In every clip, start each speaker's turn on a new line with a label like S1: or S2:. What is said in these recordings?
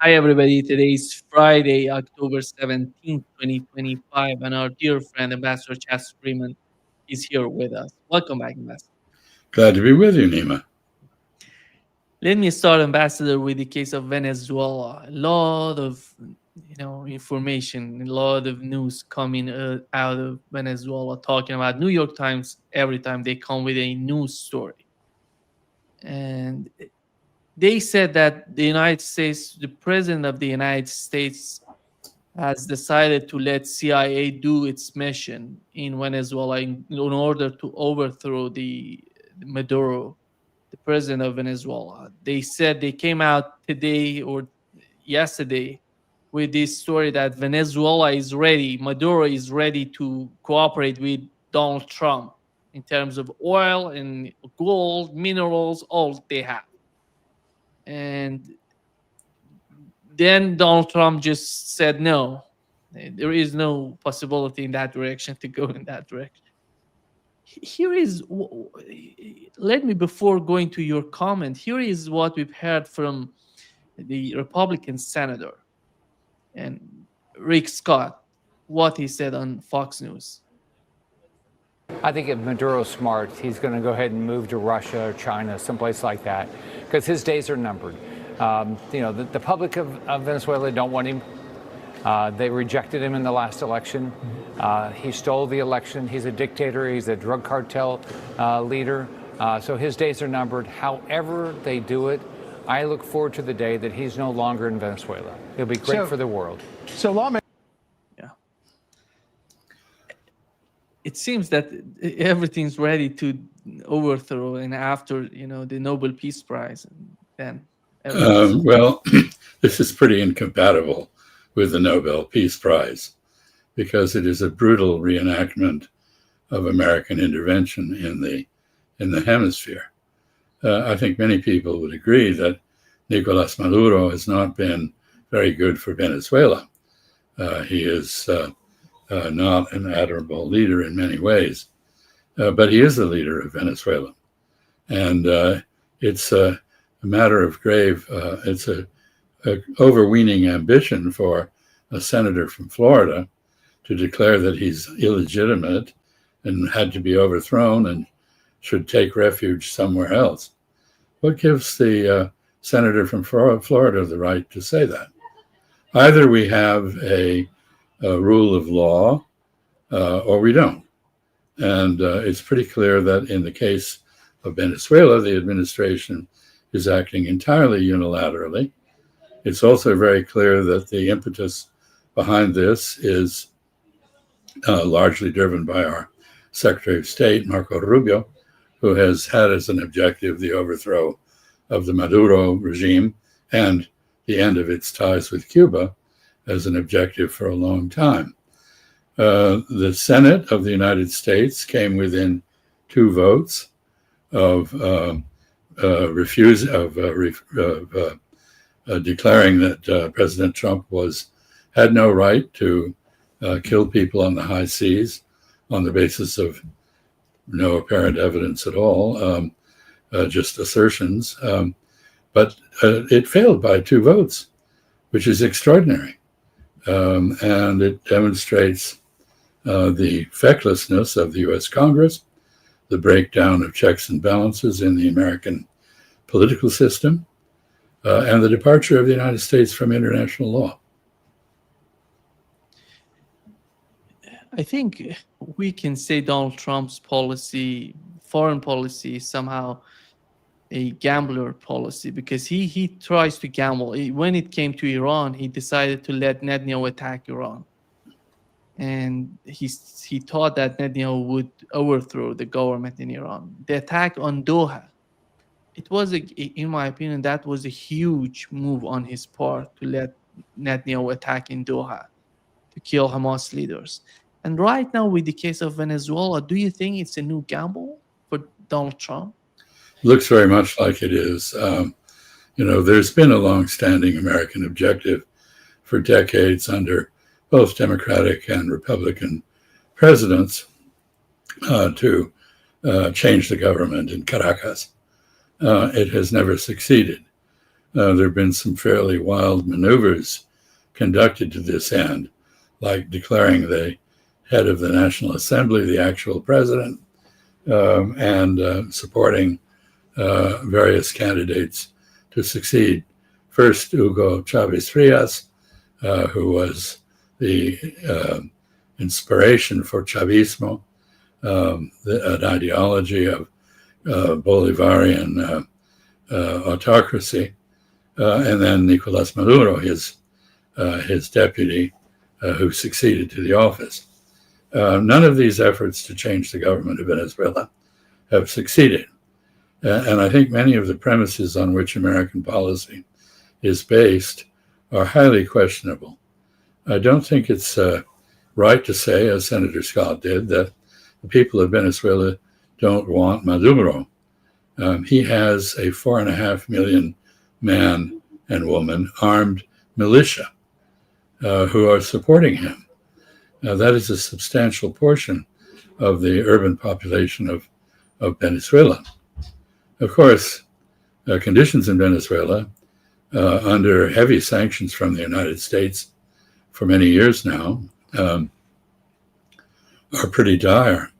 S1: Hi, everybody. Today is Friday, October 17th, 2025, and our dear friend, Ambassador Chas Freeman, is here with us. Welcome back, Ambassador.
S2: Glad to be with you, Nima.
S1: Let me start, Ambassador, with the case of Venezuela. A lot of information, a lot of news coming out of Venezuela talking about New York Times every time they come with a news story. And they said that the United States, the president of the United States, has decided to let CIA do its mission in Venezuela in order to overthrow the Maduro, the president of Venezuela. They said they came out today or yesterday with this story that Venezuela is ready, Maduro is ready to cooperate with Donald Trump in terms of oil and gold, minerals, all they have. And then Donald Trump just said no. There is no possibility in that direction to go in that direction. Here is, let me, before going to your comment, here is what we've heard from the Republican senator and Rick Scott, what he said on Fox News.
S3: I think if Maduro's smart, he's going to go ahead and move to Russia or China, someplace like that, because his days are numbered. The public of Venezuela don't want him. They rejected him in the last election. He stole the election. He's a dictator. He's a drug cartel leader. So his days are numbered. However they do it, I look forward to the day that he's no longer in Venezuela. It'll be great for the world.
S4: So lawmakers.
S1: Yeah. It seems that everything's ready to overthrow, and after the Nobel Peace Prize, and then
S2: Well, this is pretty incompatible with the Nobel Peace Prize because it is a brutal reenactment of American intervention in the hemisphere. I think many people would agree that Nicolas Maduro has not been very good for Venezuela. He is not an admirable leader in many ways, but he is the leader of Venezuela. And it's a matter of grave, it's a overweening ambition for a senator from Florida to declare that he's illegitimate and had to be overthrown and should take refuge somewhere else. What gives the senator from Florida the right to say that? Either we have a rule of law or we don't. And it's pretty clear that in the case of Venezuela, the administration is acting entirely unilaterally. It's also very clear that the impetus behind this is largely driven by our Secretary of State, Marco Rubio, who has had as an objective the overthrow of the Maduro regime and the end of its ties with Cuba as an objective for a long time. The Senate of the United States came within 2 votes of declaring that President Trump had no right to kill people on the high seas on the basis of no apparent evidence at all, just assertions. But it failed by 2 votes, which is extraordinary. And it demonstrates the fecklessness of the U.S. Congress, the breakdown of checks and balances in the American political system, and the departure of the United States from international law.
S1: I think we can say Donald Trump's policy, foreign policy, is somehow a gambler policy because he tries to gamble. When it came to Iran, he decided to let Netanyahu attack Iran. And he thought that Netanyahu would overthrow the government in Iran. The attack on Doha, it was, in my opinion, that was a huge move on his part to let Netanyahu attack in Doha to kill Hamas leaders. And right now, with the case of Venezuela, do you think it's a new gamble for Donald Trump?
S2: Looks very much like it is. There's been a long-standing American objective for decades under both Democratic and Republican presidents to change the government in Caracas. It has never succeeded. there have been some fairly wild maneuvers conducted to this end, like declaring the head of the National Assembly the actual president, and supporting various candidates to succeed. First, Hugo Chavez Frias, who was the inspiration for Chavismo, an ideology of Bolivarian autocracy, and then Nicolas Maduro, his deputy, who succeeded to the office. None of these efforts to change the government of Venezuela have succeeded. And I think many of the premises on which American policy is based are highly questionable. I don't think it's right to say, as Senator Scott did, that the people of Venezuela don't want Maduro. He has a 4.5 million man and woman armed militia who are supporting him. That is a substantial portion of the urban population of Venezuela. Of course, conditions in Venezuela, under heavy sanctions from the United States for many years now, are pretty dire.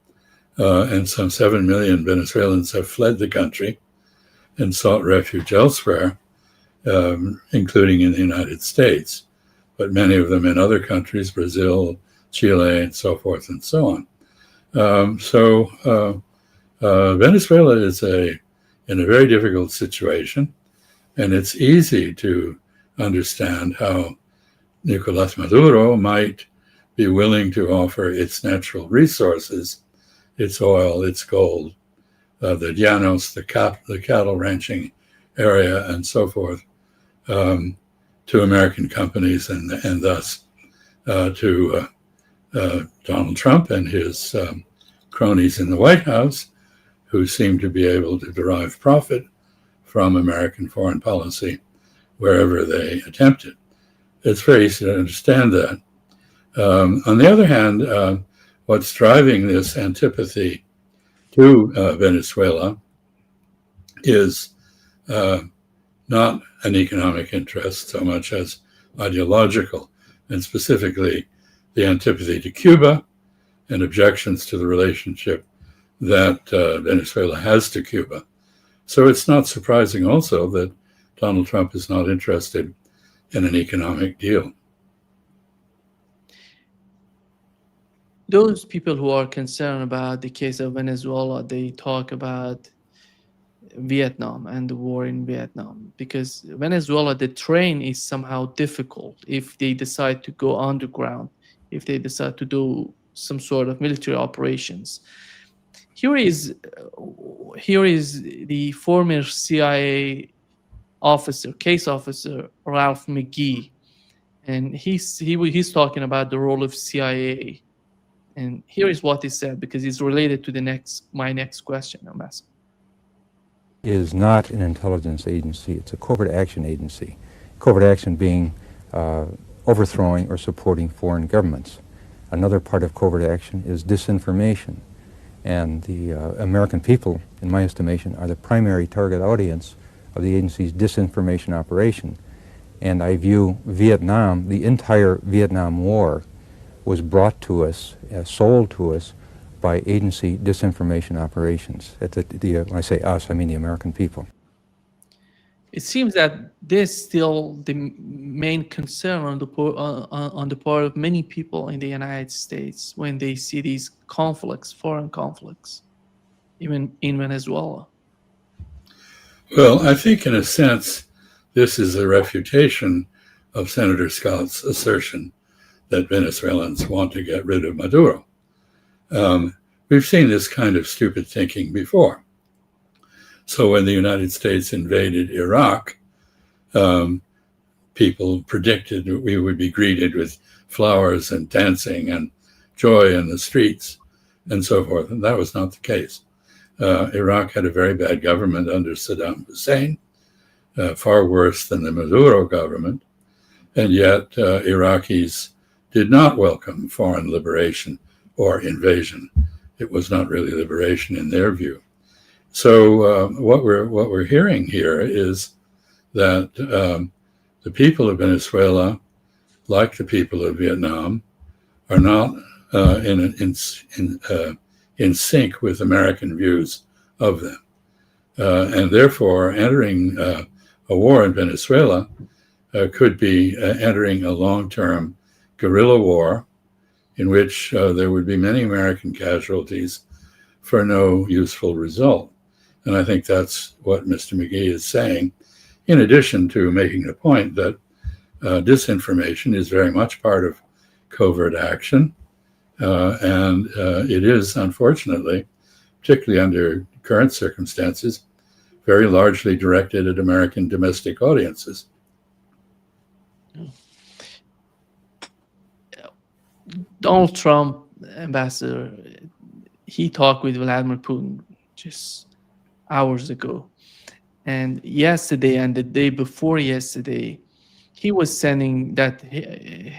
S2: And some 7 million Venezuelans have fled the country and sought refuge elsewhere, including in the United States, but many of them in other countries, Brazil, Chile, and so forth and so on. Venezuela is in a very difficult situation, and it's easy to understand how Nicolas Maduro might be willing to offer its natural resources, its oil, its gold, the llanos, the cattle ranching area, and so forth, to American companies, and thus to Donald Trump and his cronies in the White House, who seem to be able to derive profit from American foreign policy wherever they attempt it. It's very easy to understand that. On the other hand, what's driving this antipathy to Venezuela is not an economic interest so much as ideological, and specifically the antipathy to Cuba and objections to the relationship that Venezuela has to Cuba. So it's not surprising also that Donald Trump is not interested in an economic deal.
S1: Those people who are concerned about the case of Venezuela, they talk about Vietnam and the war in Vietnam, because Venezuela, the terrain is somehow difficult if they decide to go underground, if they decide to do some sort of military operations. Here is the former CIA officer, case officer, Ralph McGee, and he's talking about the role of CIA. And here is what he said, because it's related to my next question I'm asking.
S4: Is not an intelligence agency. It's a covert action agency. Covert action being overthrowing or supporting foreign governments. Another part of covert action is disinformation. And the American people, in my estimation, are the primary target audience of the agency's disinformation operation. And I view Vietnam, the entire Vietnam War, was brought to us, sold to us, by agency disinformation operations. When I say us, I mean the American people.
S1: It seems that this is still the main concern on the part of many people in the United States when they see these conflicts, foreign conflicts, even in Venezuela.
S2: Well, I think in a sense, this is a refutation of Senator Scott's assertion that Venezuelans want to get rid of Maduro. We've seen this kind of stupid thinking before. So when the United States invaded Iraq, people predicted that we would be greeted with flowers and dancing and joy in the streets and so forth. And that was not the case. Iraq had a very bad government under Saddam Hussein, far worse than the Maduro government. And yet Iraqis did not welcome foreign liberation or invasion. It was not really liberation in their view. So what we're hearing here is that the people of Venezuela, like the people of Vietnam, are not in sync with American views of them. And therefore, entering a war in Venezuela could be entering a long-term guerrilla war in which there would be many American casualties for no useful result. And I think that's what Mr. McGee is saying, in addition to making the point that disinformation is very much part of covert action. And it is, unfortunately, particularly under current circumstances, very largely directed at American domestic audiences.
S1: Donald Trump, ambassador, he talked with Vladimir Putin just hours ago. And yesterday and the day before yesterday, he was sending that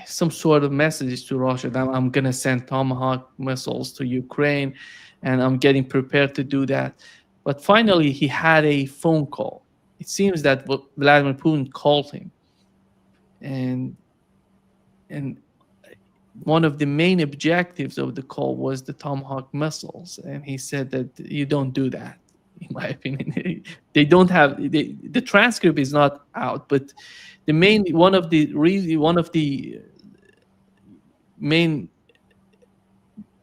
S1: some sort of message to Russia that I'm going to send Tomahawk missiles to Ukraine, and I'm getting prepared to do that. But finally, he had a phone call. It seems that Vladimir Putin called him. And one of the main objectives of the call was the Tomahawk missiles. And he said that you don't do that, in my opinion. They don't have, the transcript is not out, but one of the main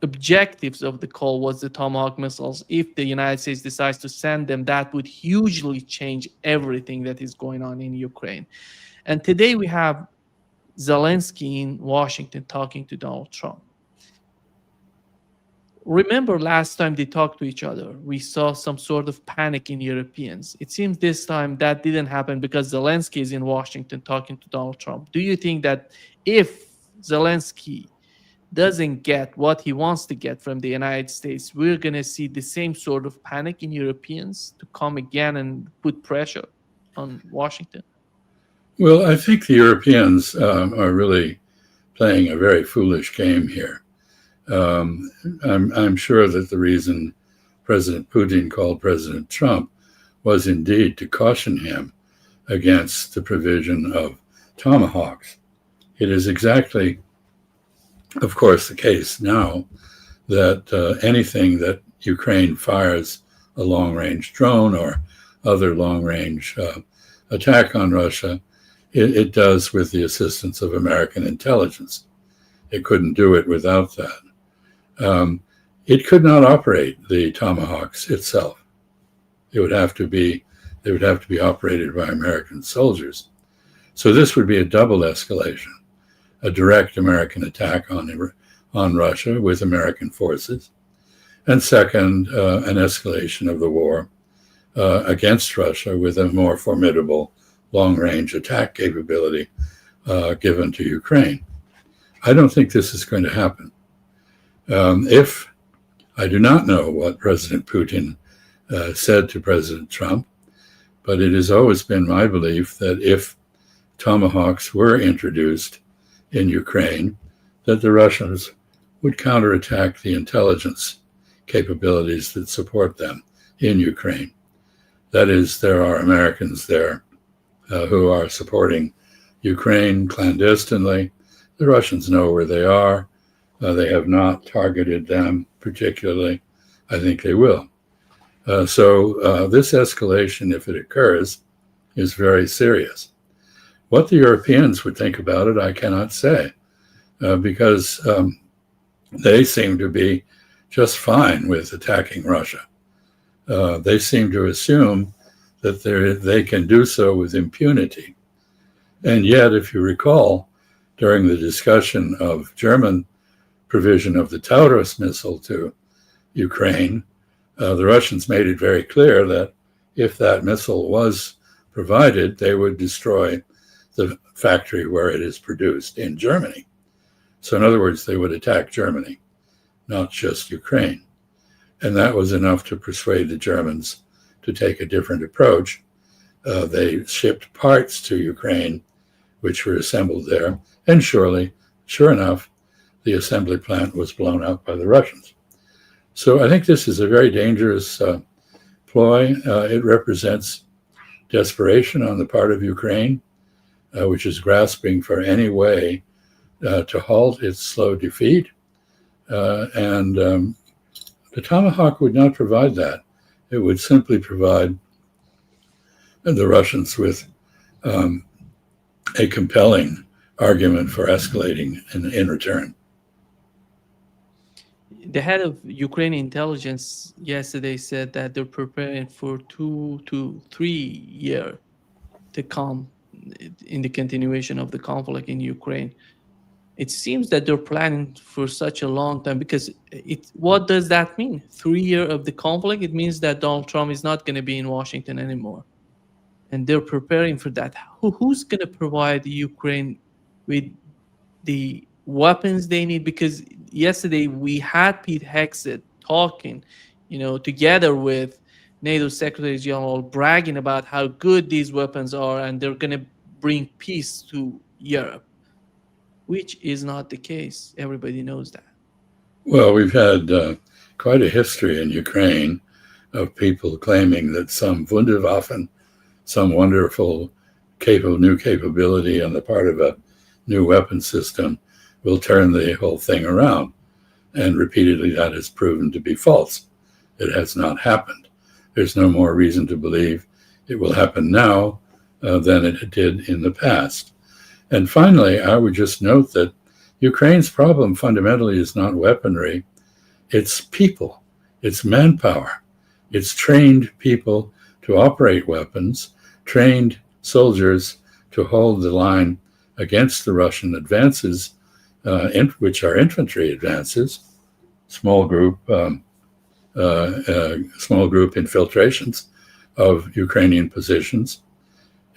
S1: objectives of the call was the Tomahawk missiles. If the United States decides to send them, that would hugely change everything that is going on in Ukraine. And today we have Zelensky in Washington talking to Donald Trump. Remember last time they talked to each other, we saw some sort of panic in Europeans. It seems this time that didn't happen because Zelensky is in Washington talking to Donald Trump. Do you think that if Zelensky doesn't get what he wants to get from the United States, we're going to see the same sort of panic in Europeans to come again and put pressure on Washington?
S2: Well, I think the Europeans are really playing a very foolish game here. I'm sure that the reason President Putin called President Trump was indeed to caution him against the provision of tomahawks. It is exactly, of course, the case now that anything that Ukraine fires a long-range drone or other long-range attack on Russia, it does with the assistance of American intelligence. It couldn't do it without that. It could not operate the tomahawks itself. They would have to be operated by American soldiers. So this would be a double escalation, a direct American attack on Russia with American forces, and second, an escalation of the war against Russia with a more formidable long-range attack capability given to Ukraine. I don't think this is going to happen. If I do not know what President Putin said to President Trump, but it has always been my belief that if tomahawks were introduced in Ukraine, that the Russians would counterattack the intelligence capabilities that support them in Ukraine. That is, there are Americans there who are supporting Ukraine clandestinely. The Russians know where they are. They have not targeted them particularly. I think they will. So this escalation, if it occurs, is very serious. What the Europeans would think about it, I cannot say, because they seem to be just fine with attacking Russia. They seem to assume that they can do so with impunity. And yet, if you recall, during the discussion of German provision of the Taurus missile to Ukraine, the Russians made it very clear that if that missile was provided, they would destroy the factory where it is produced in Germany. So in other words, they would attack Germany, not just Ukraine. And that was enough to persuade the Germans to take a different approach. They shipped parts to Ukraine, which were assembled there. And sure enough, the assembly plant was blown up by the Russians. So I think this is a very dangerous ploy. It represents desperation on the part of Ukraine, which is grasping for any way to halt its slow defeat. And the Tomahawk would not provide that. It would simply provide the Russians with a compelling argument for escalating in return.
S1: The head of Ukrainian intelligence yesterday said that they're preparing for 2 to 3 years to come in the continuation of the conflict in Ukraine. It seems that they're planning for such a long time, because what does that mean? 3 years of the conflict? It means that Donald Trump is not going to be in Washington anymore. And they're preparing for that. Who's going to provide Ukraine with the weapons they need? Because yesterday we had Pete Hegseth talking, together with NATO Secretary General, bragging about how good these weapons are and they're going to bring peace to Europe, which is not the case. Everybody knows that.
S2: Well, we've had quite a history in Ukraine of people claiming that some Wunderwaffen, some wonderful new capability on the part of a new weapon system, will turn the whole thing around. And repeatedly that has proven to be false. It has not happened. There's no more reason to believe it will happen now than it did in the past. And finally, I would just note that Ukraine's problem fundamentally is not weaponry. It's people. It's manpower. It's trained people to operate weapons, trained soldiers to hold the line against the Russian advances, which are infantry advances, small group infiltrations of Ukrainian positions.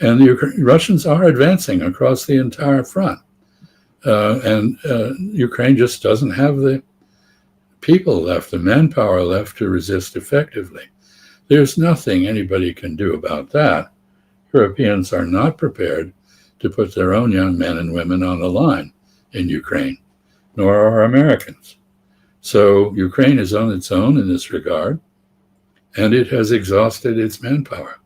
S2: And the Russians are advancing across the entire front. And Ukraine just doesn't have the people left, the manpower left to resist effectively. There's nothing anybody can do about that. Europeans are not prepared to put their own young men and women on the line in Ukraine, nor are Americans. So Ukraine is on its own in this regard, and it has exhausted its manpower.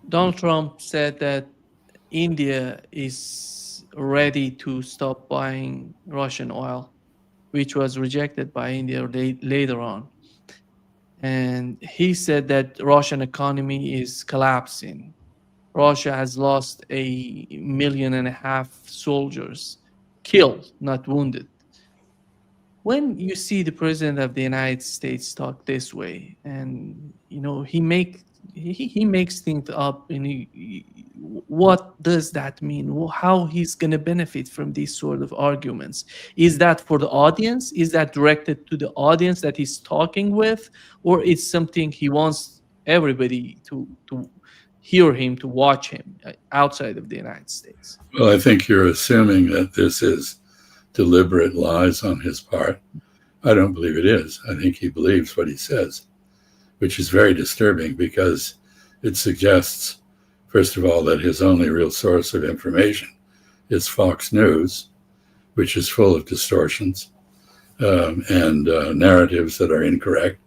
S1: Donald Trump said that India is ready to stop buying Russian oil, which was rejected by India later on. And he said that Russian economy is collapsing. Russia has lost 1.5 million soldiers, killed, not wounded. When you see the president of the United States talk this way, and he makes things up, and what does that mean? How he's going to benefit from these sort of arguments? Is that for the audience? Is that directed to the audience that he's talking with, or is something he wants everybody to hear him, to watch him outside of the United States?
S2: Well, I think you're assuming that this is deliberate lies on his part. I don't believe it is. I think he believes what he says, which is very disturbing, because it suggests, first of all, that his only real source of information is Fox News, which is full of distortions and narratives that are incorrect.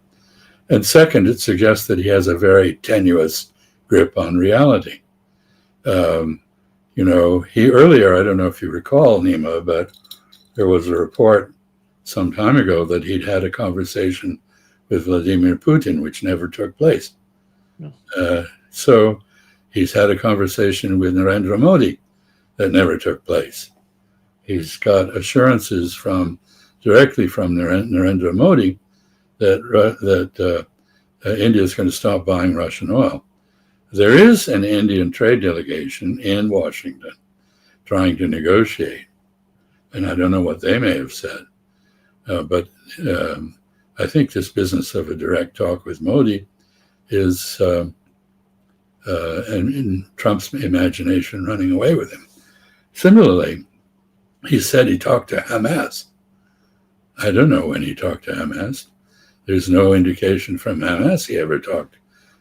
S2: And second, it suggests that he has a very tenuous grip on reality. He earlier, I don't know if you recall, Nima, but there was a report some time ago that he'd had a conversation with Vladimir Putin, which never took place. No. So he's had a conversation with Narendra Modi that never took place. He's got assurances directly from Narendra Modi that India is going to stop buying Russian oil. There is an Indian trade delegation in Washington trying to negotiate, and I don't know what they may have said, but I think this business of a direct talk with Modi is in Trump's imagination running away with him. Similarly, he said he talked to Hamas. I don't know when he talked to Hamas. There's no indication from Hamas he ever talked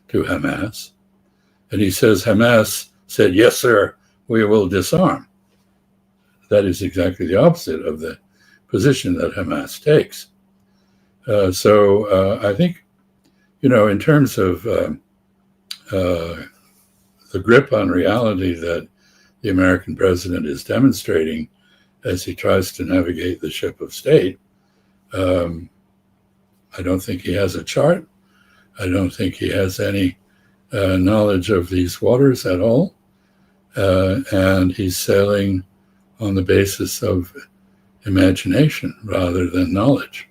S2: to Hamas. And he says Hamas said, yes, sir, we will disarm. That is exactly the opposite of the position that Hamas takes. So I think in terms of the grip on reality that the American president is demonstrating as he tries to navigate the ship of state, I don't think he has a chart. I don't think he has any knowledge of these waters at all. And he's sailing on the basis of imagination rather than knowledge.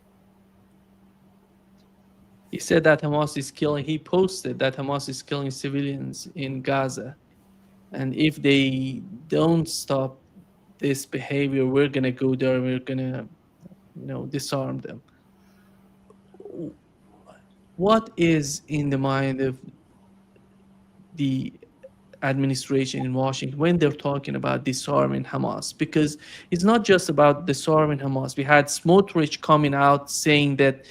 S1: He said that he posted that Hamas is killing civilians in Gaza. And if they don't stop this behavior, we're going to go there and we're going to, disarm them. What is in the mind of the administration in Washington when they're talking about disarming Hamas? Because it's not just about disarming Hamas. We had Smotrich coming out saying that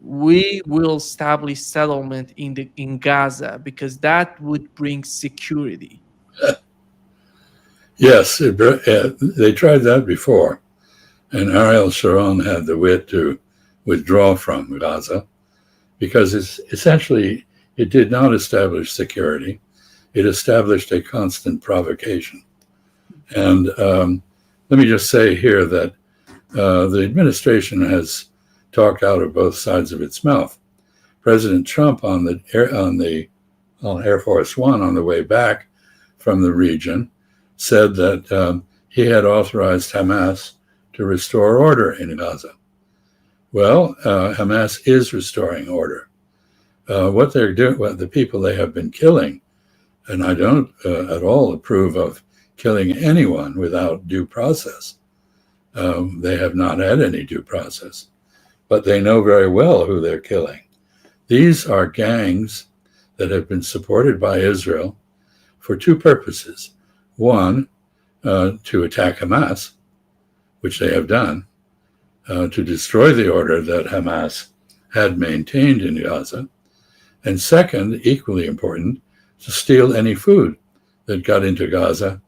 S1: we will establish settlement in Gaza because that would bring security.
S2: Yes, they tried that before, and Ariel Sharon had the wit to withdraw from Gaza because it did not establish security. It established a constant provocation. And let me just say here that the administration has talked out of both sides of its mouth. President Trump on Air Force One on the way back from the region said that he had authorized Hamas to restore order in Gaza. Well, Hamas is restoring order. What they're doing, the people they have been killing, and I don't at all approve of killing anyone without due process. They have not had any due process, but they know very well who they're killing. These are gangs that have been supported by Israel for two purposes. One, to attack Hamas, which they have done, to destroy the order that Hamas had maintained in Gaza. And second, equally important, to steal any food that got into Gaza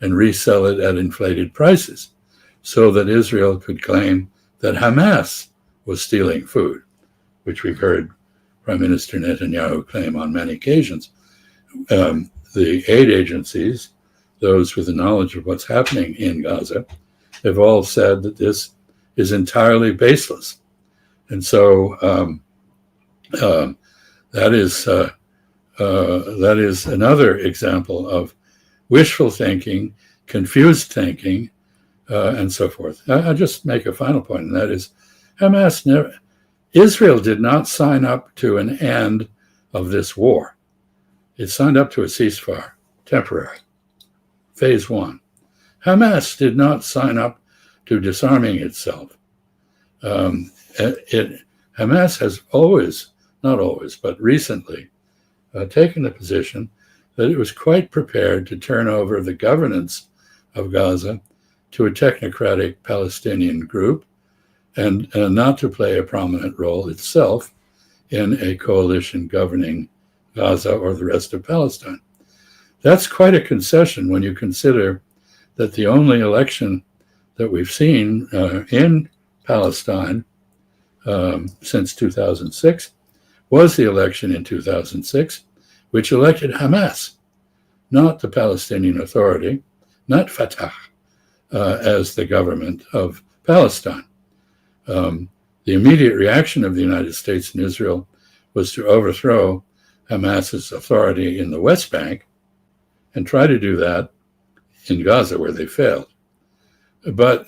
S2: and resell it at inflated prices so that Israel could claim that Hamas was stealing food, which we've heard Prime Minister Netanyahu claim on many occasions. The aid agencies, those with the knowledge of what's happening in Gaza, have all said that this is entirely baseless. And so that is another example of wishful thinking, confused thinking, and so forth. I'll just make a final point, and that is Israel did not sign up to an end of this war. It signed up to a ceasefire, temporary, phase one. Hamas did not sign up to disarming itself. Hamas has always, not always, but recently, taken the position that it was quite prepared to turn over the governance of Gaza to a technocratic Palestinian group and not to play a prominent role itself in a coalition governing Gaza or the rest of Palestine. That's quite a concession when you consider that the only election that we've seen in Palestine since 2006 was the election in 2006, which elected Hamas, not the Palestinian Authority, not Fatah, as the government of Palestine. The immediate reaction of the United States and Israel was to overthrow Hamas's authority in the West Bank and try to do that in Gaza, where they failed. But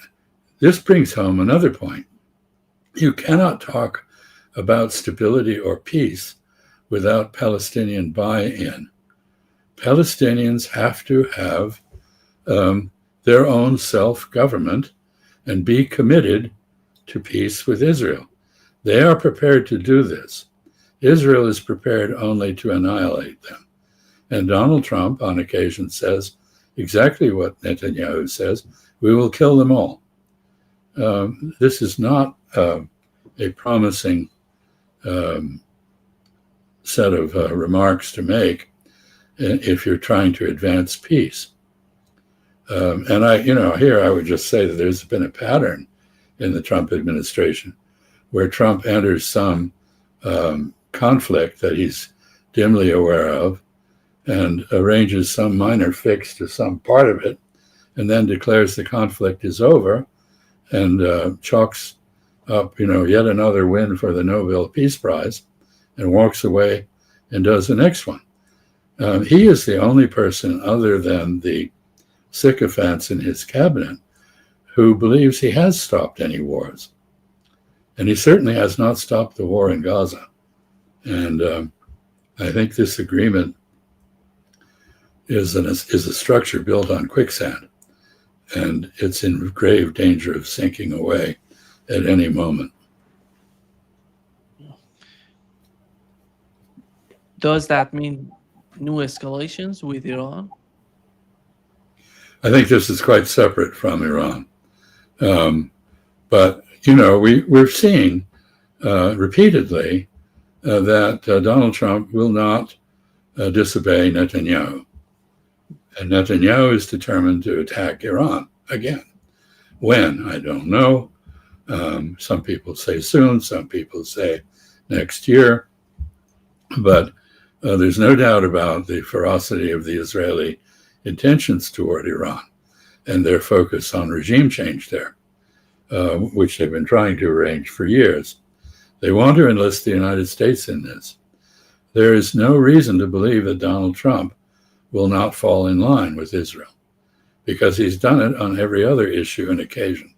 S2: this brings home another point. You cannot talk about stability or peace without Palestinian buy-in. Palestinians have to have their own self-government and be committed to peace with Israel. They are prepared to do this. Israel is prepared only to annihilate them. And Donald Trump, on occasion, says exactly what Netanyahu says: we will kill them all. This is not a promising set of remarks to make if you're trying to advance peace. And here I would just say that there's been a pattern in the Trump administration where Trump enters some conflict that he's dimly aware of and arranges some minor fix to some part of it, and then declares the conflict is over and chalks up, yet another win for the Nobel Peace Prize and walks away and does the next one. He is the only person other than the sycophants in his cabinet who believes he has stopped any wars. And he certainly has not stopped the war in Gaza. And I think this agreement is a structure built on quicksand, and it's in grave danger of sinking away at any moment.
S1: Does that mean new escalations with Iran?
S2: I think this is quite separate from Iran. But, we're seeing repeatedly that Donald Trump will not disobey Netanyahu. And Netanyahu is determined to attack Iran again. When? I don't know. Some people say soon, some people say next year. But there's no doubt about the ferocity of the Israeli intentions toward Iran and their focus on regime change there, which they've been trying to arrange for years. They want to enlist the United States in this. There is no reason to believe that Donald Trump will not fall in line with Israel, because he's done it on every other issue and occasion.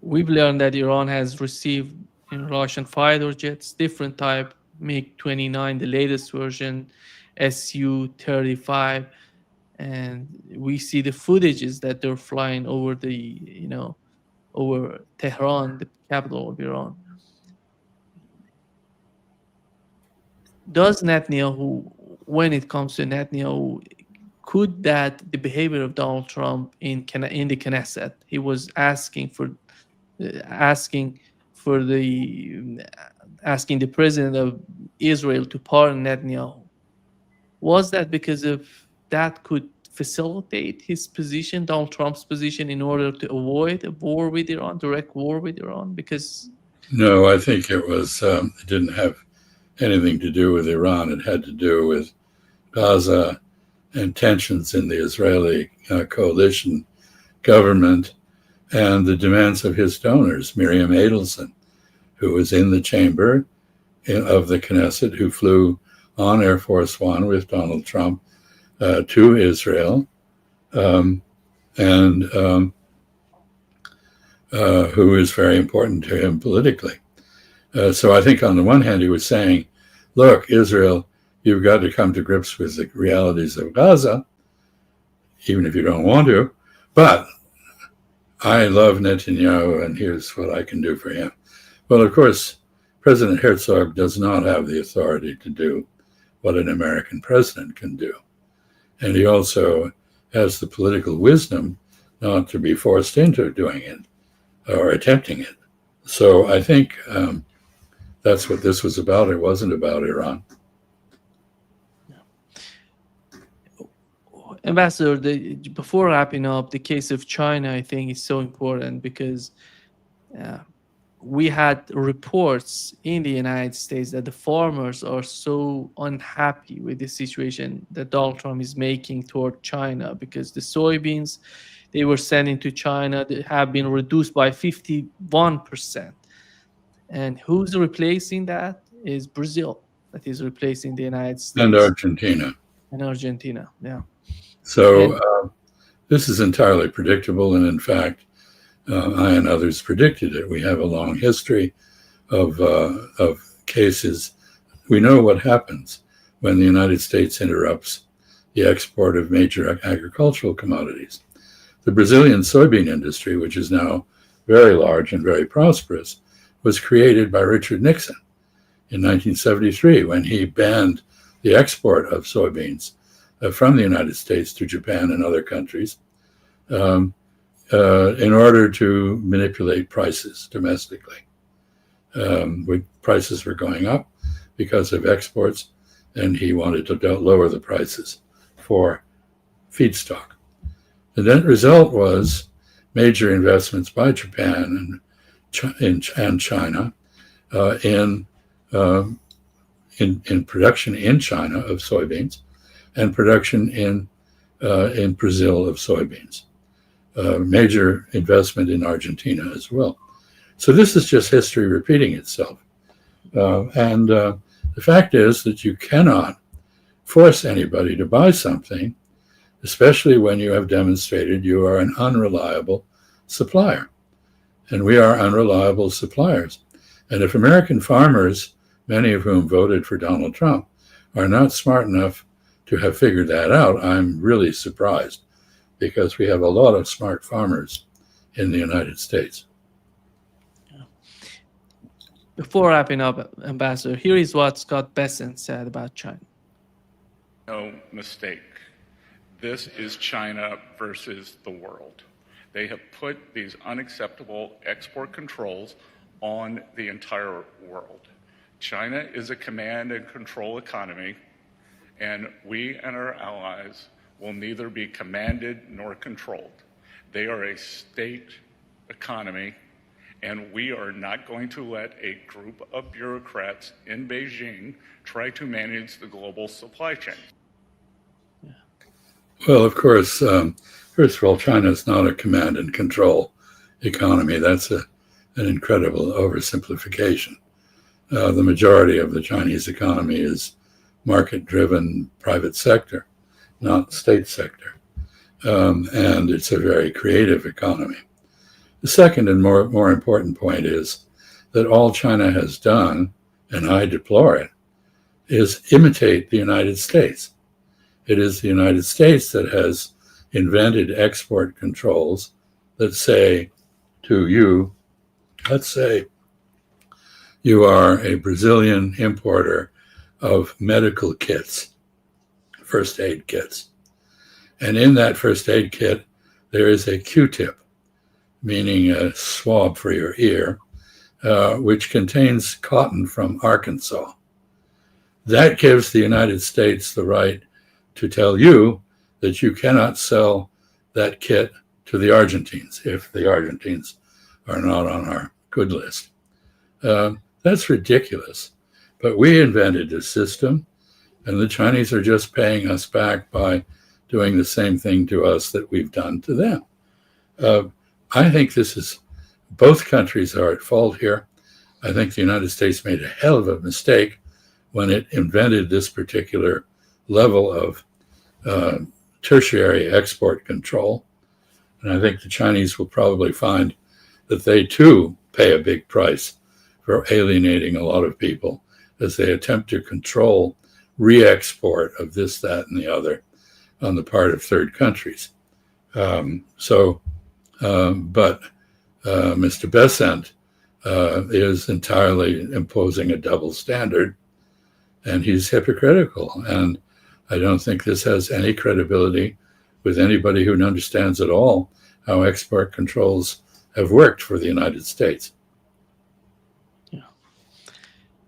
S1: We've learned that Iran has received Russian fighter jets, different type, MiG-29, the latest version, Su-35, and we see the footages that they're flying over over Tehran, the capital of Iran. Does Netanyahu, when it comes to Netanyahu, could the behavior of Donald Trump in the Knesset, he was asking the president of Israel to pardon Netanyahu, was that because of that could facilitate his position, Donald Trump's position, in order to avoid a war with Iran, direct war with Iran? Because
S2: no, I think it was it didn't have anything to do with Iran. It had to do with Gaza and tensions in the Israeli coalition government and the demands of his donors, Miriam Adelson, who was in the chamber of the Knesset, who flew on Air Force One with Donald Trump to Israel, and who is very important to him politically. So I think on the one hand, he was saying, look, Israel, you've got to come to grips with the realities of Gaza, even if you don't want to, but I love Netanyahu, and here's what I can do for him. Well, of course, President Herzog does not have the authority to do what an American president can do. And he also has the political wisdom not to be forced into doing it or attempting it. So I think that's what this was about. It wasn't about Iran.
S1: Ambassador, before wrapping up, the case of China, I think, is so important because we had reports in the United States that the farmers are so unhappy with the situation that Donald Trump is making toward China, because the soybeans they were sending to China have been reduced by 51%. And who's replacing that is Brazil, that is replacing the United States.
S2: And Argentina.
S1: And Argentina, yeah.
S2: So this is entirely predictable, and in fact, I and others predicted it. We have a long history of cases. We know what happens when the United States interrupts the export of major agricultural commodities. The Brazilian soybean industry, which is now very large and very prosperous, was created by Richard Nixon in 1973 when he banned the export of soybeans from the United States to Japan and other countries in order to manipulate prices domestically. Prices were going up because of exports, and he wanted to lower the prices for feedstock. The net result was major investments by Japan and China in production in China of soybeans and production in Brazil of soybeans. Major investment in Argentina as well. So this is just history repeating itself. And the fact is that you cannot force anybody to buy something, especially when you have demonstrated you are an unreliable supplier. And we are unreliable suppliers. And if American farmers, many of whom voted for Donald Trump, are not smart enough to have figured that out, I'm really surprised, because we have a lot of smart farmers in the United States.
S1: Before wrapping up, Ambassador, here is what Scott Bessent said about China.
S5: No mistake. This is China versus the world. They have put these unacceptable export controls on the entire world. China is a command and control economy, and we and our allies will neither be commanded nor controlled. They are a state economy, and we are not going to let a group of bureaucrats in Beijing try to manage the global supply chain.
S2: Well, of course, first of all, China is not a command and control economy. That's an incredible oversimplification. The majority of the Chinese economy is market-driven private sector, not state sector. And it's a very creative economy. The second and more important point is that all China has done, and I deplore it, is imitate the United States. It is the United States that has invented export controls that say to you, let's say you are a Brazilian importer of medical kits, first aid kits. And in that first aid kit, there is a Q-tip, meaning a swab for your ear, which contains cotton from Arkansas. That gives the United States the right to tell you that you cannot sell that kit to the Argentines if the Argentines are not on our good list. That's ridiculous. But we invented this system, and the Chinese are just paying us back by doing the same thing to us that we've done to them. I think both countries are at fault here. I think the United States made a hell of a mistake when it invented this particular level of tertiary export control. And I think the Chinese will probably find that they too pay a big price for alienating a lot of people as they attempt to control re-export of this, that, and the other on the part of third countries. But Mr. Bessent is entirely imposing a double standard, and he's hypocritical. And I don't think this has any credibility with anybody who understands at all how export controls have worked for the United States.
S1: Yeah.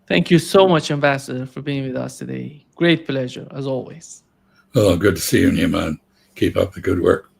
S1: Thank you so much, Ambassador, for being with us today. Great pleasure, as always.
S2: Well, good to see you, Neiman. Keep up the good work.